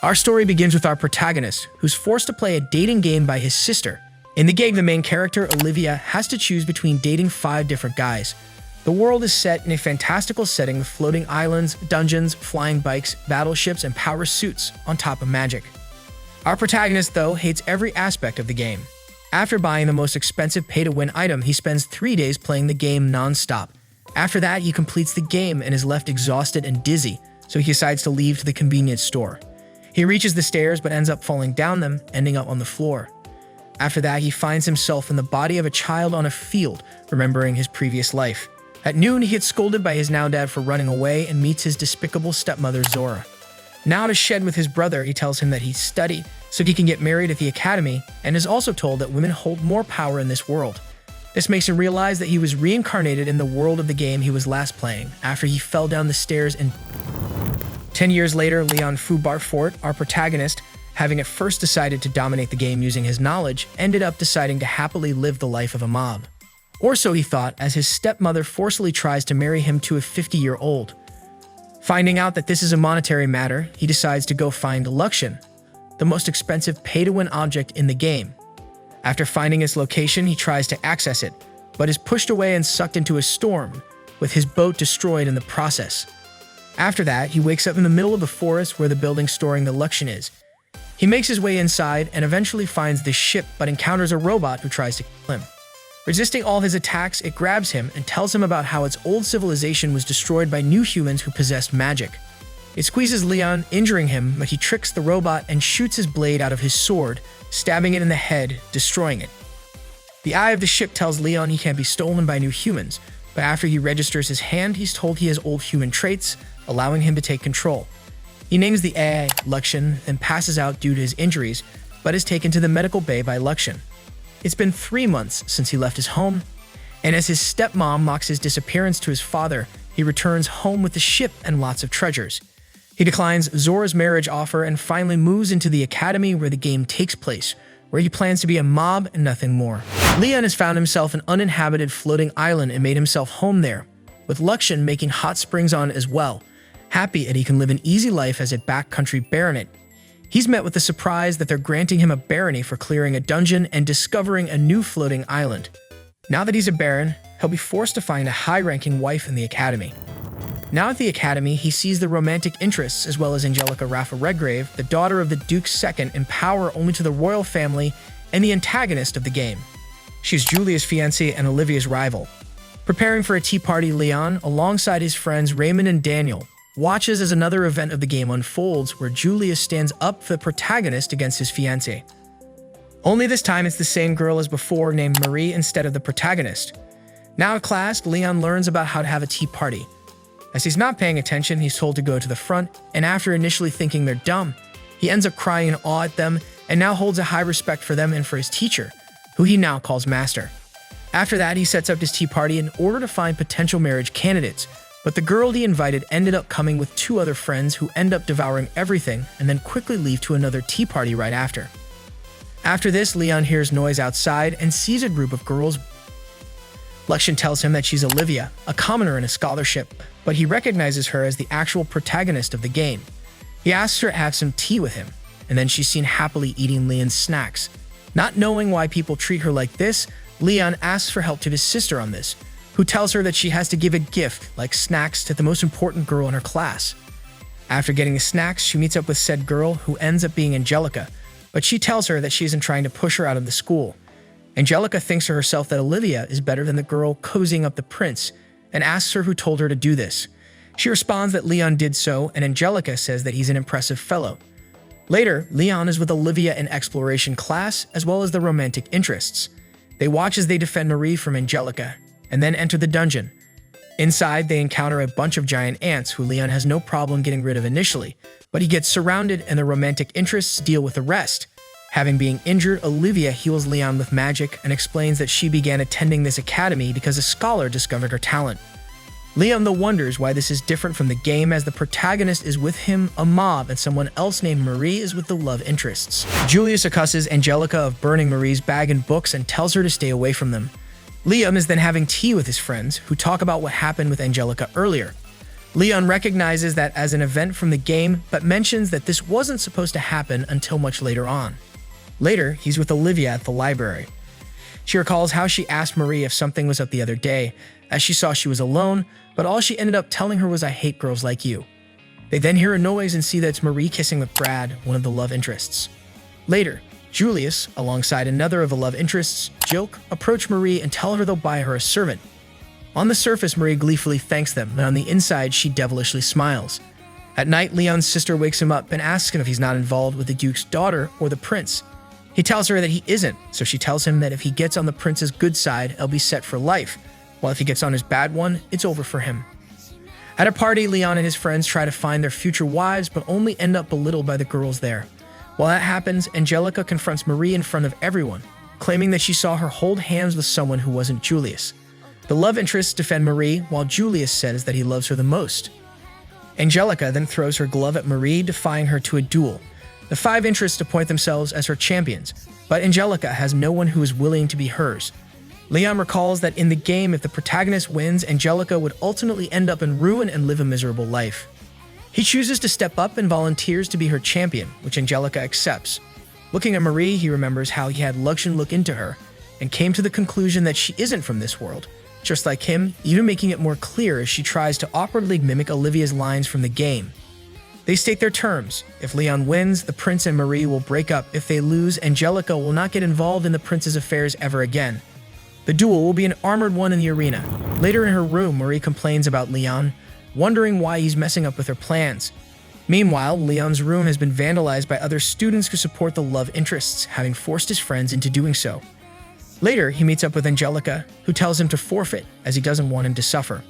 Our story begins with our protagonist, who's forced to play a dating game by his sister. In the game, the main character, Olivia, has to choose between dating 5 different guys. The world is set in a fantastical setting with floating islands, dungeons, flying bikes, battleships, and power suits on top of magic. Our protagonist, though, hates every aspect of the game. After buying the most expensive pay-to-win item, he spends 3 days playing the game non-stop. After that, he completes the game and is left exhausted and dizzy, so he decides to leave to the convenience store. He reaches the stairs but ends up falling down them, ending up on the floor. After that, he finds himself in the body of a child on a field, remembering his previous life. At noon, he gets scolded by his now-dad for running away and meets his despicable stepmother, Zora. Now to shed with his brother, he tells him that he studied so he can get married at the academy, and is also told that women hold more power in this world. This makes him realize that he was reincarnated in the world of the game he was last playing, after he fell down the stairs and 10 years later, Leon Fort, our protagonist, having at first decided to dominate the game using his knowledge, ended up deciding to happily live the life of a mob. Or so he thought, as his stepmother forcefully tries to marry him to a 50-year-old. Finding out that this is a monetary matter, he decides to go find Luxion, the most expensive pay-to-win object in the game. After finding its location, he tries to access it, but is pushed away and sucked into a storm, with his boat destroyed in the process. After that, he wakes up in the middle of the forest where the building storing the Luxion is. He makes his way inside and eventually finds the ship, but encounters a robot who tries to kill him. Resisting all his attacks, it grabs him and tells him about how its old civilization was destroyed by new humans who possessed magic. It squeezes Leon, injuring him, but he tricks the robot and shoots his blade out of his sword, stabbing it in the head, destroying it. The eye of the ship tells Leon he can't be stolen by new humans, but after he registers his hand, he's told he has old human traits, allowing him to take control. He names the AI Luxion and passes out due to his injuries, but is taken to the medical bay by Luxion. It's been 3 months since he left his home, and as his stepmom mocks his disappearance to his father, he returns home with the ship and lots of treasures. He declines Zora's marriage offer and finally moves into the academy where the game takes place, where he plans to be a mob and nothing more. Leon has found himself an uninhabited floating island and made himself home there, with Luxion making hot springs on it as well, happy that he can live an easy life as a backcountry baronet. He's met with the surprise that they're granting him a barony for clearing a dungeon and discovering a new floating island. Now that he's a baron, he'll be forced to find a high-ranking wife in the academy. Now at the academy, he sees the romantic interests as well as Angelica Raffa Redgrave, the daughter of the Duke's second in power only to the royal family and the antagonist of the game. She's Julia's fiancé and Olivia's rival. Preparing for a tea party, Leon, alongside his friends Raymond and Daniel, watches as another event of the game unfolds where Julia stands up for the protagonist against his fiancé. Only this time it's the same girl as before named Marie instead of the protagonist. Now at class, Leon learns about how to have a tea party. As he's not paying attention, he's told to go to the front, and after initially thinking they're dumb, he ends up crying in awe at them and now holds a high respect for them and for his teacher, who he now calls Master. After that, he sets up his tea party in order to find potential marriage candidates, but the girl he invited ended up coming with 2 other friends who end up devouring everything and then quickly leave to another tea party right after. After this, Leon hears noise outside and sees a group of girls. Luxion tells him that she's Olivia, a commoner in a scholarship, but he recognizes her as the actual protagonist of the game. He asks her to have some tea with him, and then she's seen happily eating Leon's snacks. Not knowing why people treat her like this, Leon asks for help to his sister on this, who tells her that she has to give a gift, like snacks, to the most important girl in her class. After getting the snacks, she meets up with said girl, who ends up being Angelica, but she tells her that she isn't trying to push her out of the school. Angelica thinks to herself that Olivia is better than the girl cozying up the prince, and asks her who told her to do this. She responds that Leon did so, and Angelica says that he's an impressive fellow. Later, Leon is with Olivia in exploration class, as well as the romantic interests. They watch as they defend Marie from Angelica, and then enter the dungeon. Inside, they encounter a bunch of giant ants who Leon has no problem getting rid of initially, but he gets surrounded and the romantic interests deal with the rest. Having been injured, Olivia heals Leon with magic and explains that she began attending this academy because a scholar discovered her talent. Leon though wonders why this is different from the game, as the protagonist is with him, a mob, and someone else named Marie is with the love interests. Julius accuses Angelica of burning Marie's bag and books and tells her to stay away from them. Liam is then having tea with his friends, who talk about what happened with Angelica earlier. Leon recognizes that as an event from the game, but mentions that this wasn't supposed to happen until much later on. Later, he's with Olivia at the library. She recalls how she asked Marie if something was up the other day, as she saw she was alone, but all she ended up telling her was, "I hate girls like you." They then hear a noise and see that it's Marie kissing with Brad, one of the love interests. Later, Julius, alongside another of the love interests, Joke, approach Marie and tell her they'll buy her a servant. On the surface, Marie gleefully thanks them, but on the inside, she devilishly smiles. At night, Leon's sister wakes him up and asks him if he's not involved with the Duke's daughter or the prince. He tells her that he isn't, so she tells him that if he gets on the prince's good side, he'll be set for life, while if he gets on his bad one, it's over for him. At a party, Leon and his friends try to find their future wives, but only end up belittled by the girls there. While that happens, Angelica confronts Marie in front of everyone, claiming that she saw her hold hands with someone who wasn't Julius. The love interests defend Marie, while Julius says that he loves her the most. Angelica then throws her glove at Marie, defying her to a duel. The five interests appoint themselves as her champions, but Angelica has no one who is willing to be hers. Leon recalls that in the game, if the protagonist wins, Angelica would ultimately end up in ruin and live a miserable life. He chooses to step up and volunteers to be her champion, which Angelica accepts. Looking at Marie, he remembers how he had Luxian look into her, and came to the conclusion that she isn't from this world. Just like him, even making it more clear as she tries to awkwardly mimic Olivia's lines from the game. They state their terms. If Leon wins, the prince and Marie will break up. If they lose, Angelica will not get involved in the prince's affairs ever again. The duel will be an armored one in the arena. Later in her room, Marie complains about Leon, wondering why he's messing up with her plans. Meanwhile, Leon's room has been vandalized by other students who support the love interests, having forced his friends into doing so. Later, he meets up with Angelica, who tells him to forfeit, as he doesn't want him to suffer.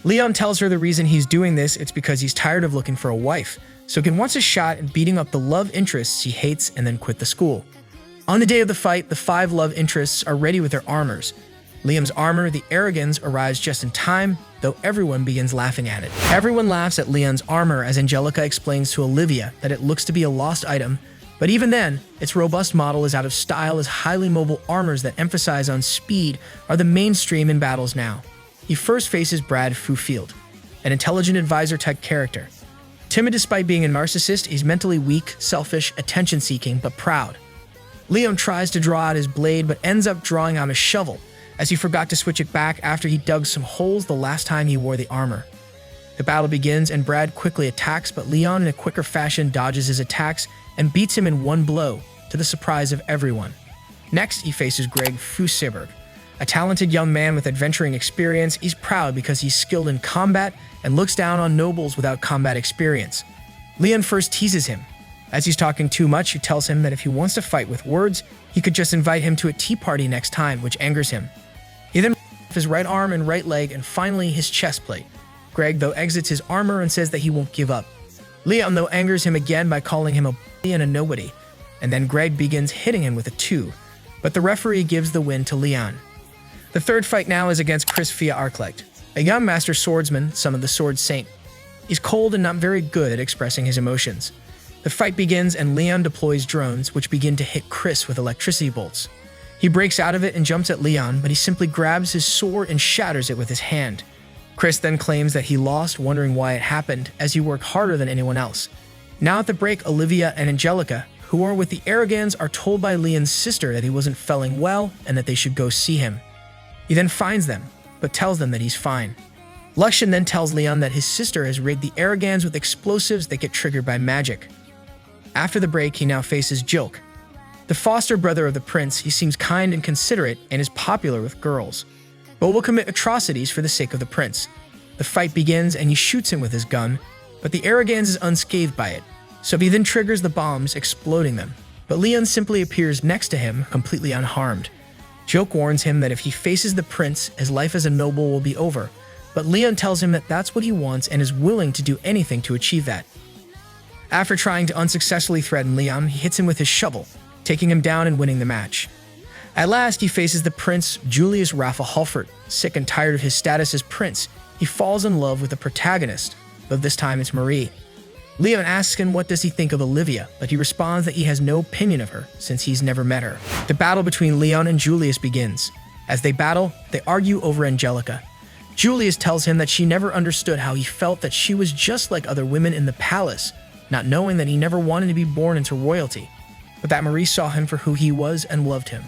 Leon tells her the reason he's doing this is because he's tired of looking for a wife, so he wants a shot at beating up the love interests he hates and then quit the school. On the day of the fight, the five love interests are ready with their armors. Liam's armor, the Arrogans, arrives just in time, though everyone begins laughing at it. Everyone laughs at Leon's armor as Angelica explains to Olivia that it looks to be a lost item, but even then, its robust model is out of style as highly mobile armors that emphasize on speed are the mainstream in battles now. He first faces Brad Fufield, an intelligent advisor-type character. Timid despite being a narcissist, he's mentally weak, selfish, attention-seeking, but proud. Leon tries to draw out his blade, but ends up drawing out a shovel, as he forgot to switch it back after he dug some holes the last time he wore the armor. The battle begins and Brad quickly attacks, but Leon in a quicker fashion dodges his attacks and beats him in one blow, to the surprise of everyone. Next, he faces Greg Fusiberg, a talented young man with adventuring experience. He's proud because he's skilled in combat and looks down on nobles without combat experience. Leon first teases him. As he's talking too much, he tells him that if he wants to fight with words, he could just invite him to a tea party next time, which angers him. He then off his right arm and right leg and finally his chest plate. Greg, though, exits his armor and says that he won't give up. Leon, though, angers him again by calling him a bully and a nobody, and then Greg begins hitting him with a 2, but the referee gives the win to Leon. The third fight now is against Chris Fia Arclight, a young master swordsman, son of the Sword Saint. He's cold and not very good at expressing his emotions. The fight begins and Leon deploys drones, which begin to hit Chris with electricity bolts. He breaks out of it and jumps at Leon, but he simply grabs his sword and shatters it with his hand. Chris then claims that he lost, wondering why it happened, as he worked harder than anyone else. Now at the break, Olivia and Angelica, who are with the Arrogans, are told by Leon's sister that he wasn't feeling well and that they should go see him. He then finds them, but tells them that he's fine. Luxian then tells Leon that his sister has rigged the Arrogans with explosives that get triggered by magic. After the break, he now faces Joke. The foster brother of the prince, he seems kind and considerate and is popular with girls, but will commit atrocities for the sake of the prince. The fight begins and he shoots him with his gun, but the Arrogans is unscathed by it, so he then triggers the bombs, exploding them. But Leon simply appears next to him, completely unharmed. Joke warns him that if he faces the prince, his life as a noble will be over, but Leon tells him that that's what he wants and is willing to do anything to achieve that. After trying to unsuccessfully threaten Leon, he hits him with his shovel, taking him down and winning the match. At last, he faces the prince, Julius Rafa Halford. Sick and tired of his status as prince, he falls in love with the protagonist, but this time it's Marie. Leon asks him what does he think of Olivia, but he responds that he has no opinion of her since he's never met her. The battle between Leon and Julius begins. As they battle, they argue over Angelica. Julius tells him that she never understood how he felt that she was just like other women in the palace, not knowing that he never wanted to be born into royalty, but that Marie saw him for who he was and loved him.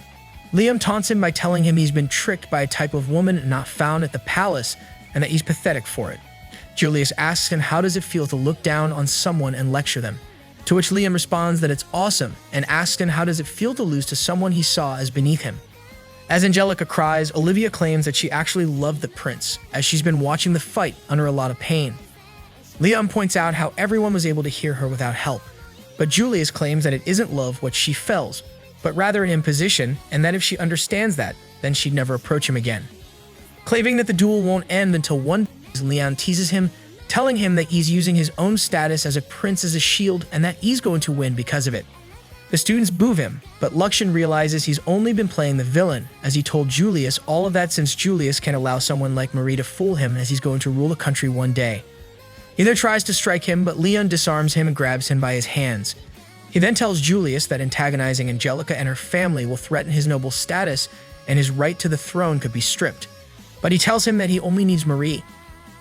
Liam taunts him by telling him he's been tricked by a type of woman not found at the palace and that he's pathetic for it. Julius asks him how does it feel to look down on someone and lecture them, to which Liam responds that it's awesome and asks him how does it feel to lose to someone he saw as beneath him. As Angelica cries, Olivia claims that she actually loved the prince, as she's been watching the fight under a lot of pain. Leon points out how everyone was able to hear her without help, but Julius claims that it isn't love what she feels, but rather an imposition, and that if she understands that, then she'd never approach him again. Claiming that the duel won't end until one day, Leon teases him, telling him that he's using his own status as a prince as a shield and that he's going to win because of it. The students boo him, but Luxian realizes he's only been playing the villain, as he told Julius all of that since Julius can't allow someone like Marie to fool him as he's going to rule the country one day. He then tries to strike him, but Leon disarms him and grabs him by his hands. He then tells Julius that antagonizing Angelica and her family will threaten his noble status and his right to the throne could be stripped. But he tells him that he only needs Marie.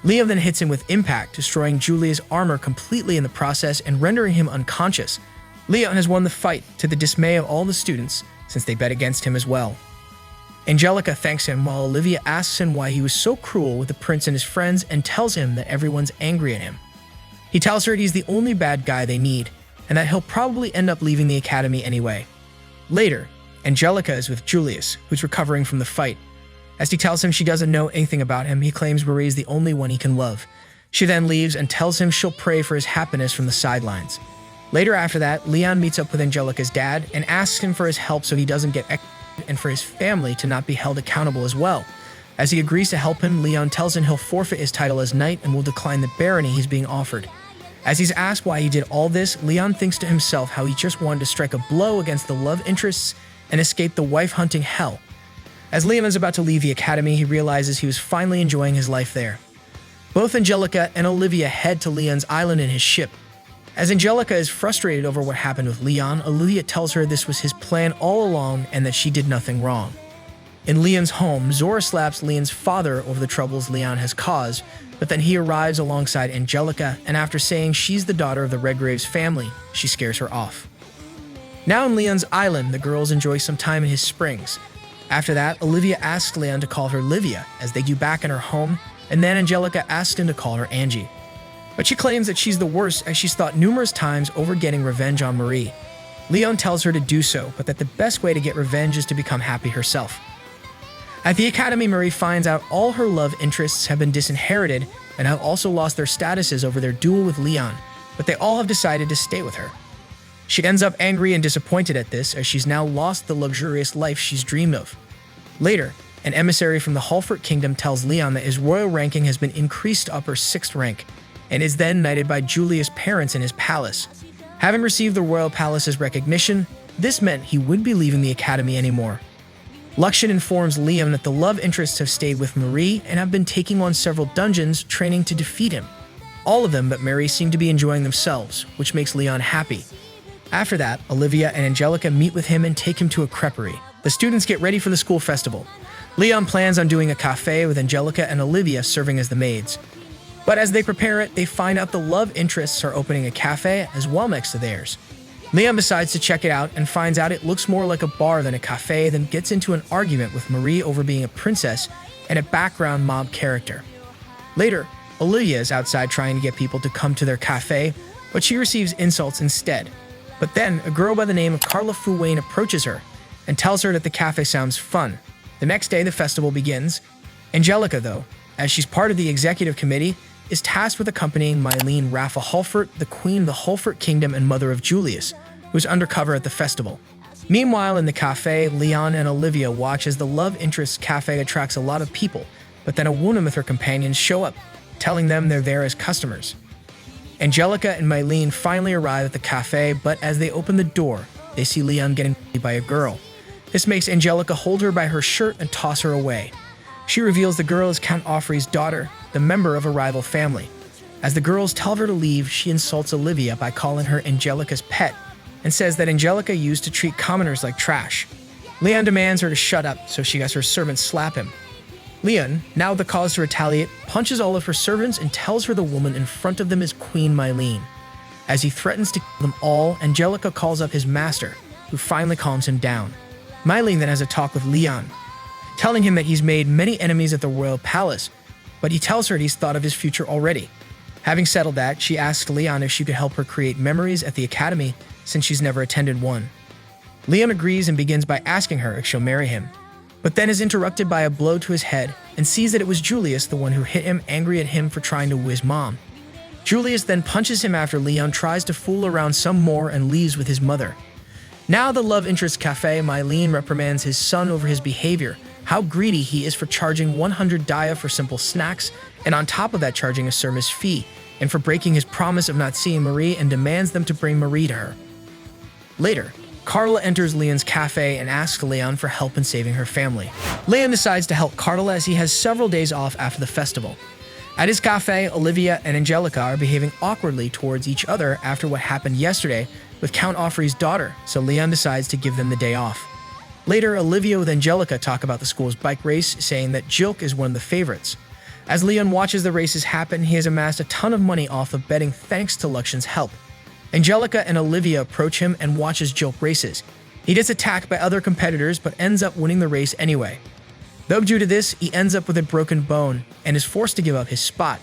Leon then hits him with impact, destroying Julius' armor completely in the process and rendering him unconscious. Leon has won the fight, to the dismay of all the students, since they bet against him as well. Angelica thanks him while Olivia asks him why he was so cruel with the prince and his friends and tells him that everyone's angry at him. He tells her he's the only bad guy they need, and that he'll probably end up leaving the academy anyway. Later, Angelica is with Julius, who's recovering from the fight. As he tells him she doesn't know anything about him, he claims Marie is the only one he can love. She then leaves and tells him she'll pray for his happiness from the sidelines. Later after that, Leon meets up with Angelica's dad and asks him for his help so he doesn't get executed and for his family to not be held accountable as well. As he agrees to help him, Leon tells him he'll forfeit his title as knight and will decline the barony he's being offered. As he's asked why he did all this, Leon thinks to himself how he just wanted to strike a blow against the love interests and escape the wife-hunting hell. As Leon is about to leave the academy, he realizes he was finally enjoying his life there. Both Angelica and Olivia head to Leon's island in his ship. As Angelica is frustrated over what happened with Leon, Olivia tells her this was his plan all along and that she did nothing wrong. In Leon's home, Zora slaps Leon's father over the troubles Leon has caused, but then he arrives alongside Angelica, and after saying she's the daughter of the Redgraves family, she scares her off. Now in Leon's island, the girls enjoy some time in his springs. After that, Olivia asks Leon to call her Livia as they get back in her home, and then Angelica asks him to call her Angie. But she claims that she's the worst as she's thought numerous times over getting revenge on Marie. Leon tells her to do so, but that the best way to get revenge is to become happy herself. At the academy, Marie finds out all her love interests have been disinherited and have also lost their statuses over their duel with Leon, but they all have decided to stay with her. She ends up angry and disappointed at this as she's now lost the luxurious life she's dreamed of. Later, an emissary from the Halford Kingdom tells Leon that his royal ranking has been increased to upper 6th rank, and is then knighted by Julius' parents in his palace. Having received the royal palace's recognition, this meant he wouldn't be leaving the academy anymore. Luxian informs Liam that the love interests have stayed with Marie and have been taking on several dungeons training to defeat him. All of them but Marie seem to be enjoying themselves, which makes Leon happy. After that, Olivia and Angelica meet with him and take him to a creperie. The students get ready for the school festival. Leon plans on doing a cafe with Angelica and Olivia serving as the maids. But as they prepare it, they find out the love interests are opening a cafe as well next to theirs. Leon decides to check it out and finds out it looks more like a bar than a cafe, then gets into an argument with Marie over being a princess and a background mob character. Later, Olivia is outside trying to get people to come to their cafe, but she receives insults instead. But then, a girl by the name of Carla Fuwain approaches her and tells her that the cafe sounds fun. The next day, the festival begins. Angelica, though, as she's part of the executive committee, is tasked with accompanying Mylene Raffa Halford, the queen of the Halford Kingdom and mother of Julius, who's undercover at the festival. Meanwhile, in the cafe, Leon and Olivia watch as the love interest cafe attracts a lot of people, but then a woman with her companions show up, telling them they're there as customers. Angelica and Mylene finally arrive at the cafe, but as they open the door, they see Leon getting bullied by a girl. This makes Angelica hold her by her shirt and toss her away. She reveals the girl is Count Offrey's daughter, the member of a rival family. As the girls tell her to leave, she insults Olivia by calling her Angelica's pet and says that Angelica used to treat commoners like trash. Leon demands her to shut up, so she has her servants slap him. Leon, now the cause to retaliate, punches all of her servants and tells her the woman in front of them is Queen Mylene. As he threatens to kill them all, Angelica calls up his master, who finally calms him down. Mylene then has a talk with Leon, telling him that he's made many enemies at the royal palace, but he tells her he's thought of his future already. Having settled that, she asks Leon if she could help her create memories at the academy since she's never attended one. Leon agrees and begins by asking her if she'll marry him, but then is interrupted by a blow to his head and sees that it was Julius, the one who hit him, angry at him for trying to woo his mom. Julius then punches him after Leon tries to fool around some more and leaves with his mother. Now the love interest cafe, Mylene reprimands his son over his behavior, how greedy he is for charging 100 daya for simple snacks, and on top of that charging a service fee, and for breaking his promise of not seeing Marie and demands them to bring Marie to her. Later, Carla enters Leon's cafe and asks Leon for help in saving her family. Leon decides to help Carla as he has several days off after the festival. At his cafe, Olivia and Angelica are behaving awkwardly towards each other after what happened yesterday with Count Offrey's daughter, so Leon decides to give them the day off. Later, Olivia with Angelica talk about the school's bike race, saying that Jilk is one of the favorites. As Leon watches the races happen, he has amassed a ton of money off of betting thanks to Luxian's help. Angelica and Olivia approach him and watches Jilk races. He gets attacked by other competitors but ends up winning the race anyway. Though due to this, he ends up with a broken bone and is forced to give up his spot.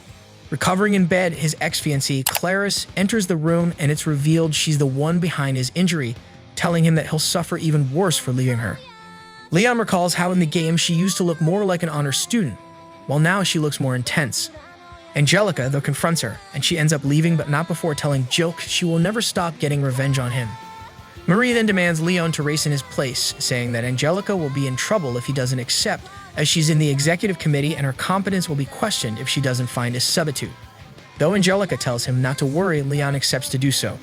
Recovering in bed, his ex-fiancée, Clarice, enters the room and it's revealed she's the one behind his injury, telling him that he'll suffer even worse for leaving her. Leon recalls how in the game she used to look more like an honor student, while now she looks more intense. Angelica, though, confronts her, and she ends up leaving but not before telling Jilk she will never stop getting revenge on him. Marie then demands Leon to race in his place, saying that Angelica will be in trouble if he doesn't accept, as she's in the executive committee and her competence will be questioned if she doesn't find a substitute. Though Angelica tells him not to worry, Leon accepts to do so.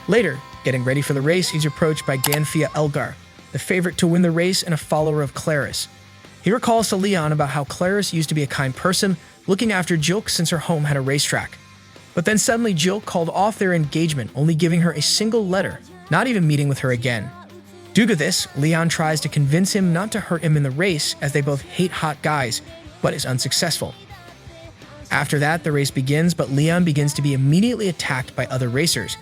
Later, getting ready for the race, he's approached by Ganfia Elgar, the favorite to win the race and a follower of Clarice. He recalls to Leon about how Clarice used to be a kind person, looking after Jilk since her home had a racetrack. But then suddenly Jilk called off their engagement, only giving her a single letter, not even meeting with her again. Due to this, Leon tries to convince him not to hurt him in the race as they both hate hot guys, but is unsuccessful. After that, the race begins, but Leon begins to be immediately attacked by other racers,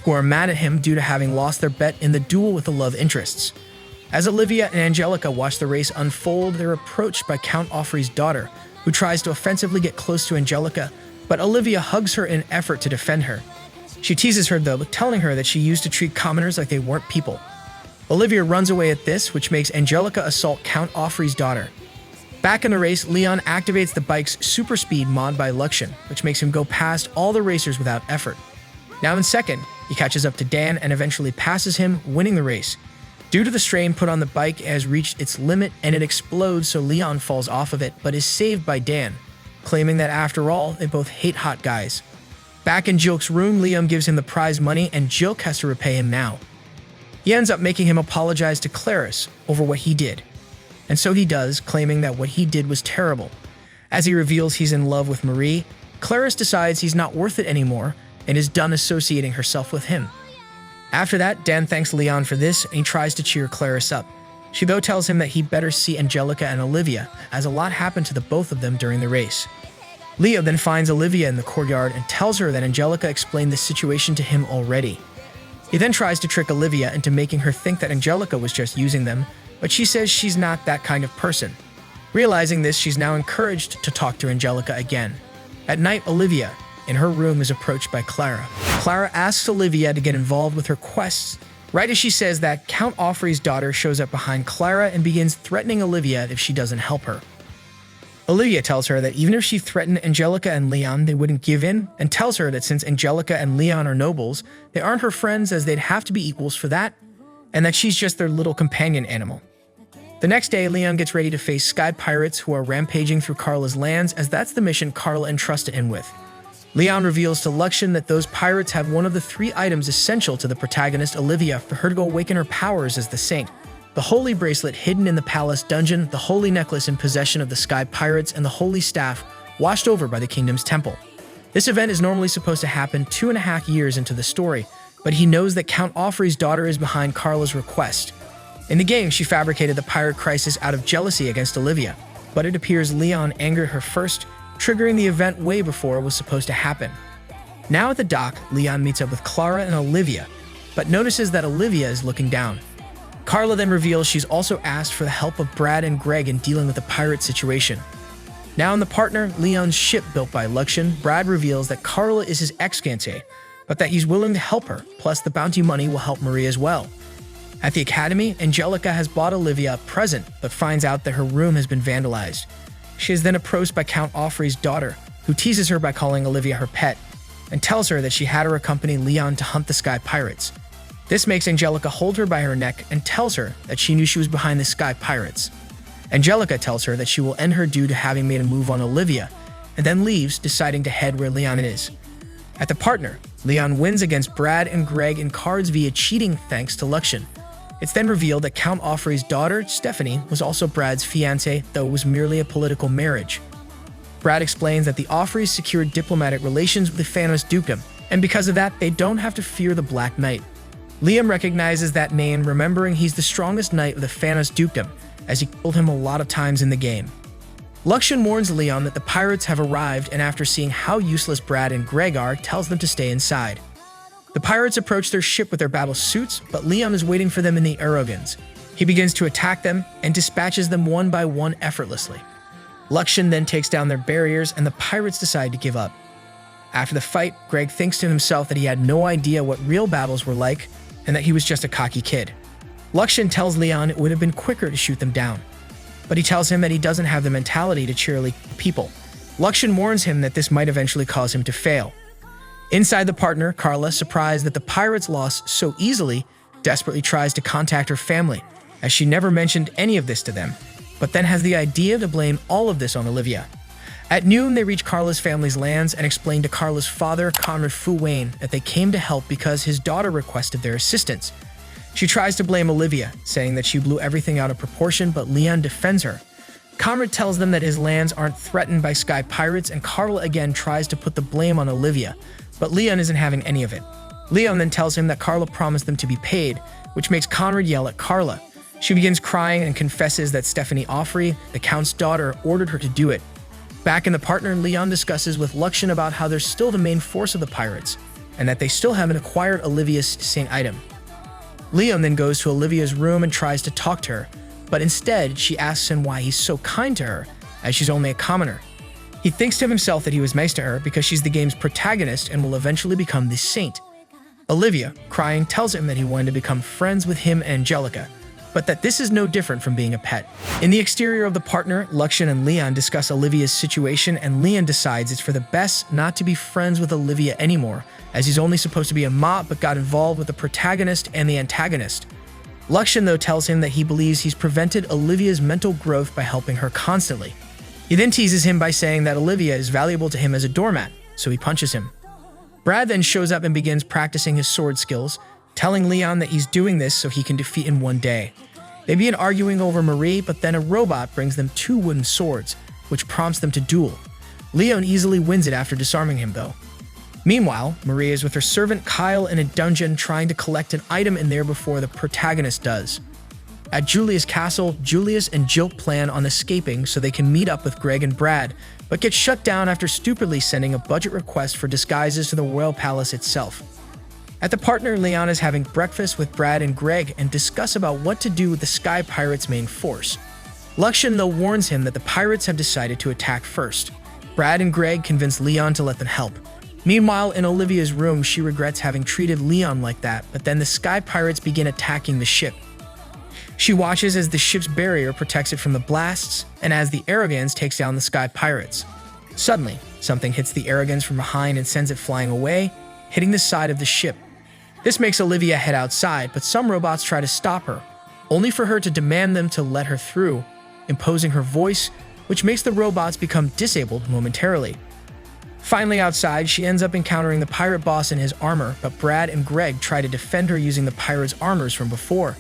who are mad at him due to having lost their bet in the duel with the love interests. As Olivia and Angelica watch the race unfold, they're approached by Count Offrey's daughter, who tries to offensively get close to Angelica, but Olivia hugs her in an effort to defend her. She teases her though, telling her that she used to treat commoners like they weren't people. Olivia runs away at this, which makes Angelica assault Count Offrey's daughter. Back in the race, Leon activates the bike's super speed mod by Luxian, which makes him go past all the racers without effort. Now in second, he catches up to Dan and eventually passes him, winning the race. Due to the strain put on the bike, it has reached its limit and it explodes, so Leon falls off of it, but is saved by Dan, claiming that after all, they both hate hot guys. Back in Jilk's room, Leon gives him the prize money and Jilk has to repay him now. He ends up making him apologize to Clarice over what he did. And so he does, claiming that what he did was terrible. As he reveals he's in love with Marie, Clarice decides he's not worth it anymore and is done associating herself with him. After that, Dan thanks Leon for this and he tries to cheer Clarice up. She though tells him that he better see Angelica and Olivia, as a lot happened to the both of them during the race. Leo then finds Olivia in the courtyard and tells her that Angelica explained the situation to him already. He then tries to trick Olivia into making her think that Angelica was just using them, but she says she's not that kind of person. Realizing this, she's now encouraged to talk to Angelica again. At night, Olivia, in her room, is approached by Clara. Clara asks Olivia to get involved with her quests, right as she says that Count Offrey's daughter shows up behind Clara and begins threatening Olivia if she doesn't help her. Olivia tells her that even if she threatened Angelica and Leon, they wouldn't give in, and tells her that since Angelica and Leon are nobles, they aren't her friends as they'd have to be equals for that, and that she's just their little companion animal. The next day, Leon gets ready to face sky pirates who are rampaging through Carla's lands, as that's the mission Carla entrusted him with. Leon reveals to Luxian that those pirates have one of the 3 items essential to the protagonist Olivia for her to awaken her powers as the saint: the holy bracelet hidden in the palace dungeon, the holy necklace in possession of the sky pirates, and the holy staff washed over by the kingdom's temple. This event is normally supposed to happen 2.5 years into the story, but he knows that Count Offrey's daughter is behind Carla's request. In the game, she fabricated the pirate crisis out of jealousy against Olivia, but it appears Leon angered her first, triggering the event way before it was supposed to happen. Now at the dock, Leon meets up with Clara and Olivia, but notices that Olivia is looking down. Carla then reveals she's also asked for the help of Brad and Greg in dealing with the pirate situation. Now in the partner, Leon's ship built by Luxian, Brad reveals that Carla is his ex-fiancée, but that he's willing to help her, plus the bounty money will help Marie as well. At the academy, Angelica has bought Olivia a present, but finds out that her room has been vandalized. She is then approached by Count Offrey's daughter, who teases her by calling Olivia her pet, and tells her that she had her accompany Leon to hunt the Sky Pirates. This makes Angelica hold her by her neck and tells her that she knew she was behind the Sky Pirates. Angelica tells her that she will end her due to having made a move on Olivia, and then leaves, deciding to head where Leon is. At the partner, Leon wins against Brad and Greg in cards via cheating thanks to Luxian. It's then revealed that Count Offrey's daughter, Stephanie, was also Brad's fiancée, though it was merely a political marriage. Brad explains that the Offreys secured diplomatic relations with the Thanos Dukedom, and because of that, they don't have to fear the Black Knight. Liam recognizes that name, remembering he's the strongest knight of the Thanos Dukedom, as he killed him a lot of times in the game. Luxian warns Leon that the pirates have arrived, and after seeing how useless Brad and Greg are, tells them to stay inside. The pirates approach their ship with their battle suits, but Leon is waiting for them in the Arrogans. He begins to attack them and dispatches them one by one effortlessly. Luxian then takes down their barriers, and the pirates decide to give up. After the fight, Greg thinks to himself that he had no idea what real battles were like, and that he was just a cocky kid. Luxian tells Leon it would have been quicker to shoot them down, but he tells him that he doesn't have the mentality to cheerlead people. Luxian warns him that this might eventually cause him to fail. Inside the partner, Carla, surprised that the pirates lost so easily, desperately tries to contact her family, as she never mentioned any of this to them, but then has the idea to blame all of this on Olivia. At noon, they reach Carla's family's lands and explain to Carla's father, Conrad Fu Wayne, that they came to help because his daughter requested their assistance. She tries to blame Olivia, saying that she blew everything out of proportion, but Leon defends her. Conrad tells them that his lands aren't threatened by Sky Pirates, and Carla again tries to put the blame on Olivia, but Leon isn't having any of it. Leon then tells him that Carla promised them to be paid, which makes Conrad yell at Carla. She begins crying and confesses that Stephanie Offrey, the Count's daughter, ordered her to do it. Back in the partner, Leon discusses with Luxian about how they're still the main force of the pirates, and that they still haven't acquired Olivia's Saint item. Leon then goes to Olivia's room and tries to talk to her, but instead she asks him why he's so kind to her, as she's only a commoner. He thinks to himself that he was nice to her because she's the game's protagonist and will eventually become the Saint. Olivia, crying, tells him that he wanted to become friends with him and Angelica, but that this is no different from being a pet. In the exterior of the partner, Luxian and Leon discuss Olivia's situation, and Leon decides it's for the best not to be friends with Olivia anymore, as he's only supposed to be a mop but got involved with the protagonist and the antagonist. Luxian, though, tells him that he believes he's prevented Olivia's mental growth by helping her constantly. He then teases him by saying that Olivia is valuable to him as a doormat, so he punches him. Brad then shows up and begins practicing his sword skills, telling Leon that he's doing this so he can defeat him one day. They begin arguing over Marie, but then a robot brings them 2 wooden swords, which prompts them to duel. Leon easily wins it after disarming him, though. Meanwhile, Marie is with her servant Kyle in a dungeon trying to collect an item in there before the protagonist does. At Julia's castle, Julius and Jill plan on escaping so they can meet up with Greg and Brad, but get shut down after stupidly sending a budget request for disguises to the royal palace itself. At the partner, Leon is having breakfast with Brad and Greg and discuss about what to do with the Sky Pirates' main force. Luxian, though, warns him that the pirates have decided to attack first. Brad and Greg convince Leon to let them help. Meanwhile, in Olivia's room, she regrets having treated Leon like that, but then the Sky Pirates begin attacking the ship. She watches as the ship's barrier protects it from the blasts, and as the Arrogans takes down the Sky Pirates. Suddenly, something hits the Arrogans from behind and sends it flying away, hitting the side of the ship. This makes Olivia head outside, but some robots try to stop her, only for her to demand them to let her through, imposing her voice, which makes the robots become disabled momentarily. Finally outside, she ends up encountering the pirate boss in his armor, but Brad and Greg try to defend her using the pirates' armors from before.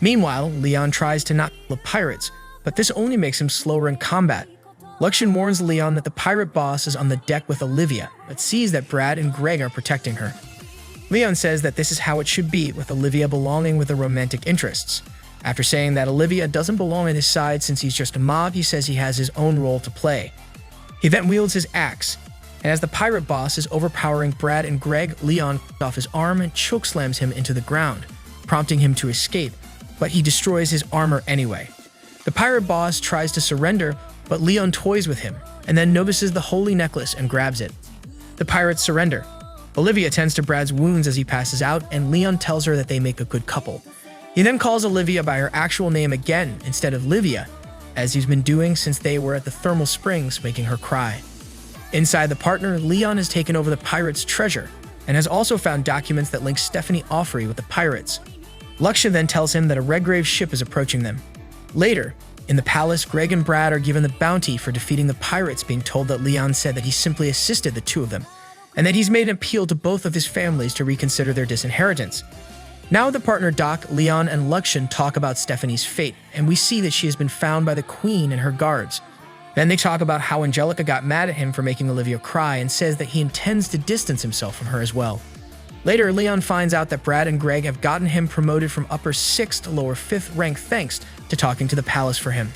Meanwhile, Leon tries to not kill the pirates, but this only makes him slower in combat. Luxian warns Leon that the pirate boss is on the deck with Olivia, but sees that Brad and Greg are protecting her. Leon says that this is how it should be, with Olivia belonging with the romantic interests. After saying that Olivia doesn't belong on his side since he's just a mob, he says he has his own role to play. He then wields his axe, and as the pirate boss is overpowering Brad and Greg, Leon cuts off his arm and chokeslams him into the ground, prompting him to escape, but he destroys his armor anyway. The pirate boss tries to surrender, but Leon toys with him, and then notices the holy necklace and grabs it. The pirates surrender. Olivia tends to Brad's wounds as he passes out, and Leon tells her that they make a good couple. He then calls Olivia by her actual name again instead of Livia, as he's been doing since they were at the thermal springs, making her cry. Inside the partner, Leon has taken over the pirates' treasure and has also found documents that link Stephanie Offrey with the pirates. Luxia then tells him that a Redgrave ship is approaching them. Later, in the palace, Greg and Brad are given the bounty for defeating the pirates, being told that Leon said that he simply assisted the two of them, and that he's made an appeal to both of his families to reconsider their disinheritance. Now the partner Doc, Leon, and Luxian talk about Stephanie's fate, and we see that she has been found by the Queen and her guards. Then they talk about how Angelica got mad at him for making Olivia cry and says that he intends to distance himself from her as well. Later, Leon finds out that Brad and Greg have gotten him promoted from upper 6th to lower 5th rank thanks to talking to the palace for him.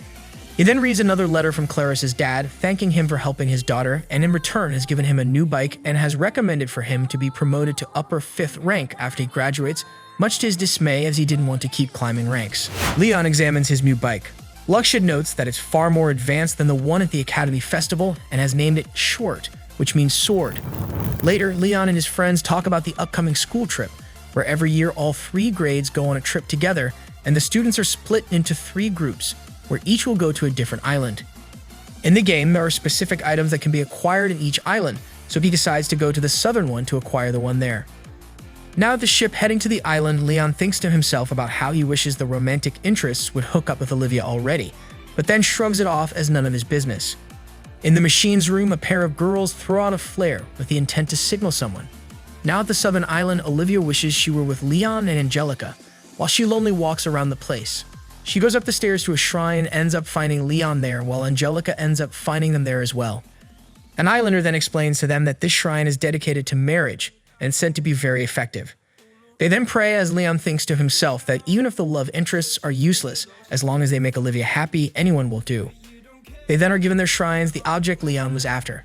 He then reads another letter from Clarice's dad, thanking him for helping his daughter, and in return has given him a new bike and has recommended for him to be promoted to upper 5th rank after he graduates, much to his dismay as he didn't want to keep climbing ranks. Leon examines his new bike. Luxia notes that it's far more advanced than the one at the Academy Festival and has named it Short, which means sword. Later, Leon and his friends talk about the upcoming school trip, where every year all 3 grades go on a trip together, and the students are split into 3 groups, where each will go to a different island. In the game, there are specific items that can be acquired in each island, so he decides to go to the southern one to acquire the one there. Now at the ship heading to the island, Leon thinks to himself about how he wishes the romantic interests would hook up with Olivia already, but then shrugs it off as none of his business. In the machine's room, a pair of girls throw out a flare with the intent to signal someone. Now at the southern island, Olivia wishes she were with Leon and Angelica, while she lonely walks around the place. She goes up the stairs to a shrine and ends up finding Leon there, while Angelica ends up finding them there as well. An islander then explains to them that this shrine is dedicated to marriage and said to be very effective. They then pray as Leon thinks to himself that even if the love interests are useless, as long as they make Olivia happy, anyone will do. They then are given their shrines the object Leon was after.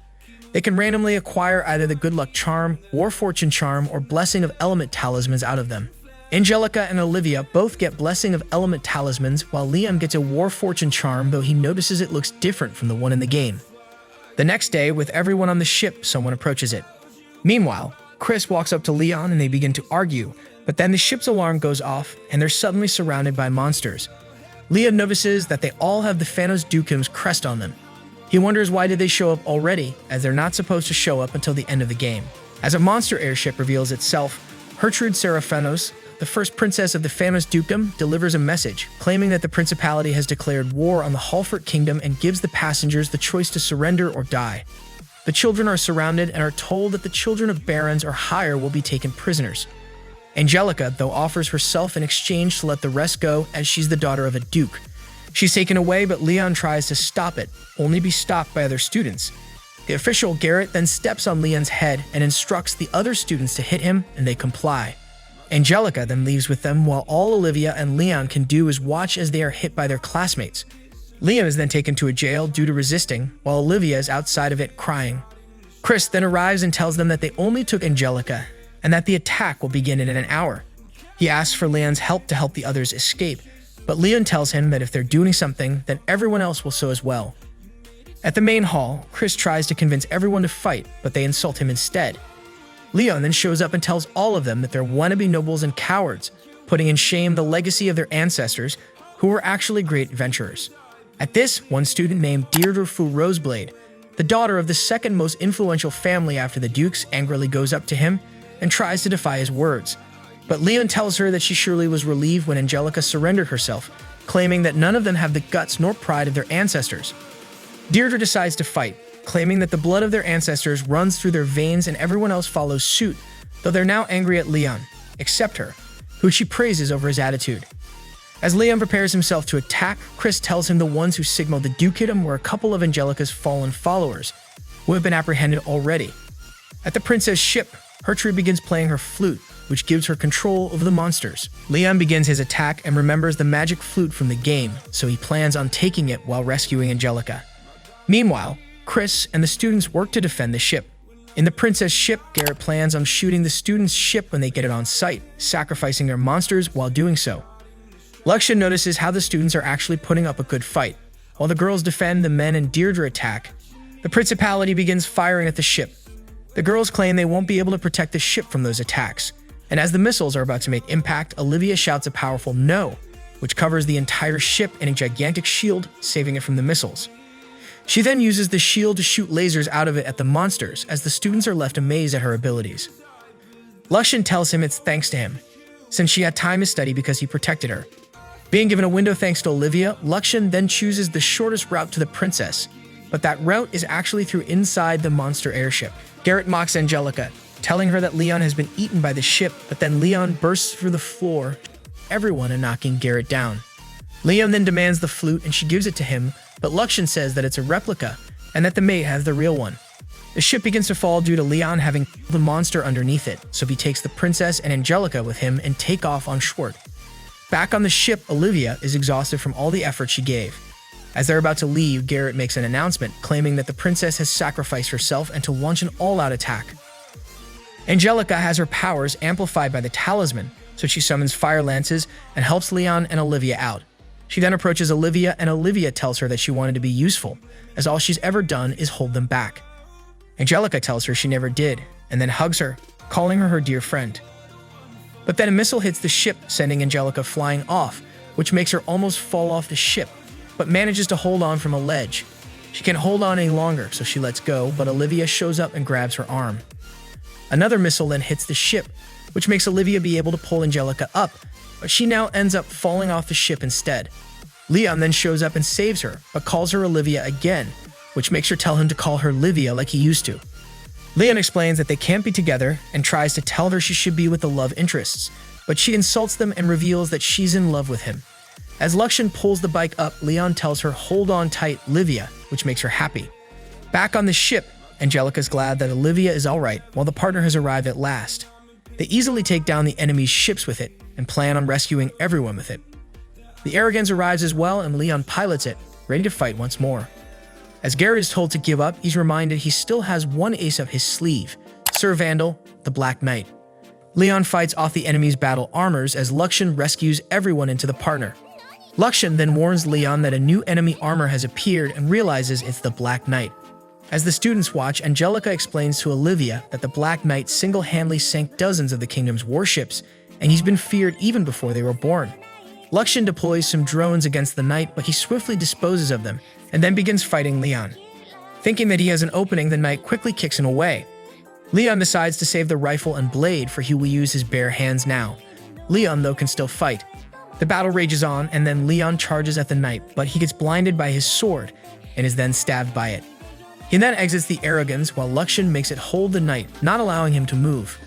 They can randomly acquire either the Good Luck Charm, War Fortune Charm, or Blessing of Element Talismans out of them. Angelica and Olivia both get Blessing of Element Talismans, while Leon gets a War Fortune Charm, though he notices it looks different from the one in the game. The next day, with everyone on the ship, someone approaches it. Meanwhile, Chris walks up to Leon and they begin to argue, but then the ship's alarm goes off and they're suddenly surrounded by monsters. Leon notices that they all have the Phanos Dukim's crest on them. He wonders why did they show up already, as they're not supposed to show up until the end of the game. As a monster airship reveals itself, Gertrude Seraphanos, the first princess of the Phanos Dukedom, delivers a message, claiming that the principality has declared war on the Halford Kingdom and gives the passengers the choice to surrender or die. The children are surrounded and are told that the children of barons or higher will be taken prisoners. Angelica, though, offers herself in exchange to let the rest go as she's the daughter of a duke. She's taken away, but Leon tries to stop it, only be stopped by other students. The official Garrett then steps on Leon's head and instructs the other students to hit him, and they comply. Angelica then leaves with them, while all Olivia and Leon can do is watch as they are hit by their classmates. Leon is then taken to a jail due to resisting, while Olivia is outside of it crying. Chris then arrives and tells them that they only took Angelica, and that the attack will begin in an hour. He asks for Leon's help to help the others escape, but Leon tells him that if they're doing something, then everyone else will so as well. At the main hall, Chris tries to convince everyone to fight, but they insult him instead. Leon then shows up and tells all of them that they're wannabe nobles and cowards, putting in shame the legacy of their ancestors, who were actually great adventurers. At this, one student named Deirdre Fu Roseblade, the daughter of the second most influential family after the Dukes, angrily goes up to him and tries to defy his words. But Leon tells her that she surely was relieved when Angelica surrendered herself, claiming that none of them have the guts nor pride of their ancestors. Deirdre decides to fight, claiming that the blood of their ancestors runs through their veins and everyone else follows suit, though they're now angry at Leon, except her, who she praises over his attitude. As Leon prepares himself to attack, Chris tells him the ones who signaled the Dukedom were a couple of Angelica's fallen followers, who have been apprehended already. At the princess ship, Gertrude begins playing her flute, which gives her control over the monsters. Leon begins his attack and remembers the magic flute from the game, so he plans on taking it while rescuing Angelica. Meanwhile, Chris and the students work to defend the ship. In the princess ship, Garrett plans on shooting the students' ship when they get it on sight, sacrificing their monsters while doing so. Luxia notices how the students are actually putting up a good fight. While the girls defend, the men and Deirdre attack. The principality begins firing at the ship. The girls claim they won't be able to protect the ship from those attacks, and as the missiles are about to make impact, Olivia shouts a powerful no, which covers the entire ship in a gigantic shield, saving it from the missiles. She then uses the shield to shoot lasers out of it at the monsters, as the students are left amazed at her abilities. Luxia tells him it's thanks to him, since she had time to study because he protected her. Being given a window thanks to Olivia, Luxia then chooses the shortest route to the princess, but that route is actually through inside the monster airship. Garrett mocks Angelica, telling her that Leon has been eaten by the ship, but then Leon bursts through the floor, everyone and knocking Garrett down. Leon then demands the flute and she gives it to him, but Luxia says that it's a replica and that the mate has the real one. The ship begins to fall due to Leon having the monster underneath it, so he takes the princess and Angelica with him and take off on shore. Back on the ship, Olivia is exhausted from all the effort she gave. As they're about to leave, Garrett makes an announcement claiming that the princess has sacrificed herself and to launch an all-out attack. Angelica has her powers amplified by the talisman, so she summons fire lances and helps Leon and Olivia out. She then approaches Olivia and Olivia tells her that she wanted to be useful, as all she's ever done is hold them back. Angelica tells her she never did, and then hugs her, calling her dear friend. But then a missile hits the ship, sending Angelica flying off, which makes her almost fall off the ship, but manages to hold on from a ledge. She can't hold on any longer, so she lets go, but Olivia shows up and grabs her arm. Another missile then hits the ship, which makes Olivia be able to pull Angelica up, but she now ends up falling off the ship instead. Leon then shows up and saves her, but calls her Olivia again, which makes her tell him to call her Livia like he used to. Leon explains that they can't be together and tries to tell her she should be with the love interests, but she insults them and reveals that she's in love with him. As Luxia pulls the bike up, Leon tells her hold on tight, Livia, which makes her happy. Back on the ship, Angelica's glad that Olivia is alright while the partner has arrived at last. They easily take down the enemy's ships with it and plan on rescuing everyone with it. The Arrogans arrives as well and Leon pilots it, ready to fight once more. As Garrett is told to give up, he's reminded he still has one ace up his sleeve, Sir Vandal, the Black Knight. Leon fights off the enemy's battle armors as Luxia rescues everyone into the partner. Luxia then warns Leon that a new enemy armor has appeared and realizes it's the Black Knight. As the students watch, Angelica explains to Olivia that the Black Knight single-handedly sank dozens of the kingdom's warships, and he's been feared even before they were born. Luxia deploys some drones against the knight, but he swiftly disposes of them, and then begins fighting Leon. Thinking that he has an opening, the knight quickly kicks him away. Leon decides to save the rifle and blade, for he will use his bare hands now. Leon, though, can still fight. The battle rages on, and then Leon charges at the knight, but he gets blinded by his sword, and is then stabbed by it. He then exits the Arrogans while Luxia makes it hold the knight, not allowing him to move.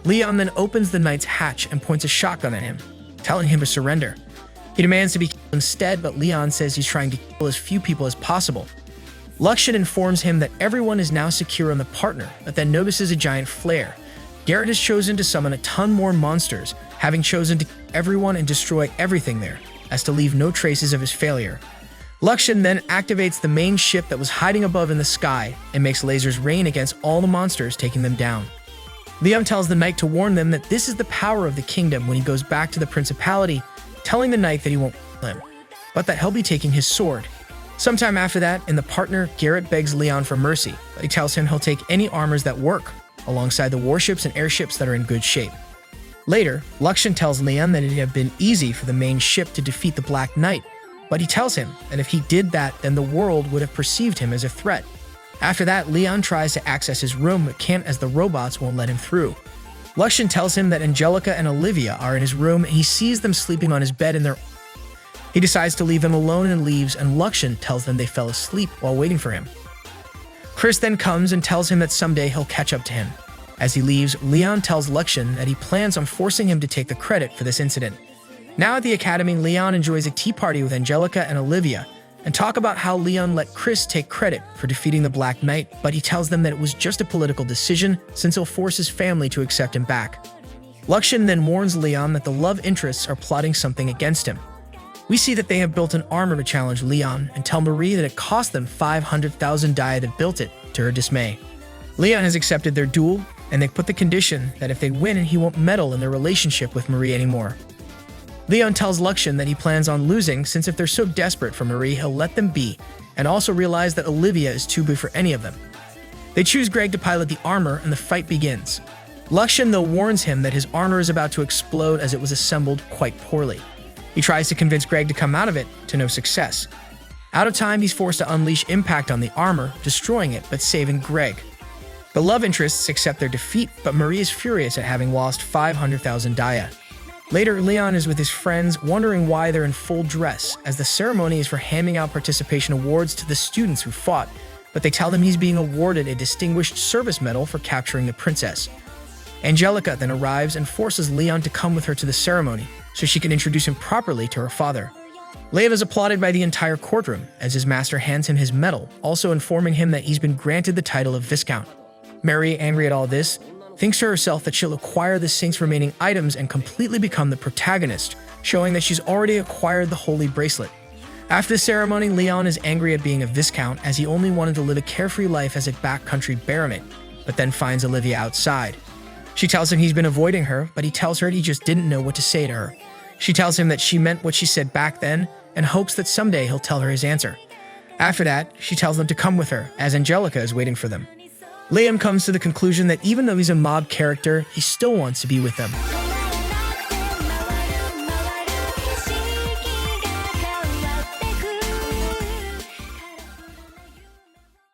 Leon then opens the knight's hatch and points a shotgun at him, telling him to surrender. He demands to be killed instead, but Leon says he's trying to kill as few people as possible. Luxia informs him that everyone is now secure on the partner, but then notices a giant flare. Garrett has chosen to summon a ton more monsters, having chosen to kill everyone and destroy everything there, as to leave no traces of his failure. Luxia then activates the main ship that was hiding above in the sky and makes lasers rain against all the monsters, taking them down. Leon tells the knight to warn them that this is the power of the kingdom when he goes back to the principality, telling the knight that he won't kill him, but that he'll be taking his sword. Sometime after that, in the partner, Garrett begs Leon for mercy, but he tells him he'll take any armors that work, alongside the warships and airships that are in good shape. Later, Luxia tells Leon that it had been easy for the main ship to defeat the Black Knight, but he tells him that if he did that, then the world would have perceived him as a threat. After that, Leon tries to access his room but can't as the robots won't let him through. Luxia tells him that Angelica and Olivia are in his room and he sees them sleeping on his bed in their... He decides to leave them alone and leaves, and Luxia tells them they fell asleep while waiting for him. Chris then comes and tells him that someday he'll catch up to him. As he leaves, Leon tells Luxia that he plans on forcing him to take the credit for this incident. Now at the academy, Leon enjoys a tea party with Angelica and Olivia, and talk about how Leon let Chris take credit for defeating the Black Knight, but he tells them that it was just a political decision since he'll force his family to accept him back. Luxian then warns Leon that the love interests are plotting something against him. We see that they have built an armor to challenge Leon and tell Marie that it cost them 500,000 Daya that built it, to her dismay. Leon has accepted their duel, and they put the condition that if they win, he won't meddle in their relationship with Marie anymore. Leon tells Luxian that he plans on losing since if they're so desperate for Marie, he'll let them be, and also realize that Olivia is too big for any of them. They choose Greg to pilot the armor, and the fight begins. Luxian, though, warns him that his armor is about to explode as it was assembled quite poorly. He tries to convince Greg to come out of it, to no success. Out of time, he's forced to unleash impact on the armor, destroying it but saving Greg. The love interests accept their defeat, but Marie is furious at having lost 500,000 Daya. Later, Leon is with his friends, wondering why they're in full dress, as the ceremony is for handing out participation awards to the students who fought, but they tell him he's being awarded a distinguished service medal for capturing the princess. Angelica then arrives and forces Leon to come with her to the ceremony, so she can introduce him properly to her father. Leon is applauded by the entire courtroom, as his master hands him his medal, also informing him that he's been granted the title of Viscount. Mary, angry at all this, thinks to herself that she'll acquire the Saint's remaining items and completely become the protagonist, showing that she's already acquired the holy bracelet. After the ceremony, Leon is angry at being a Viscount, as he only wanted to live a carefree life as a backcountry baronet, but then finds Olivia outside. She tells him he's been avoiding her, but he tells her he just didn't know what to say to her. She tells him that she meant what she said back then, and hopes that someday he'll tell her his answer. After that, she tells them to come with her, as Angelica is waiting for them. Liam comes to the conclusion that even though he's a mob character, he still wants to be with them.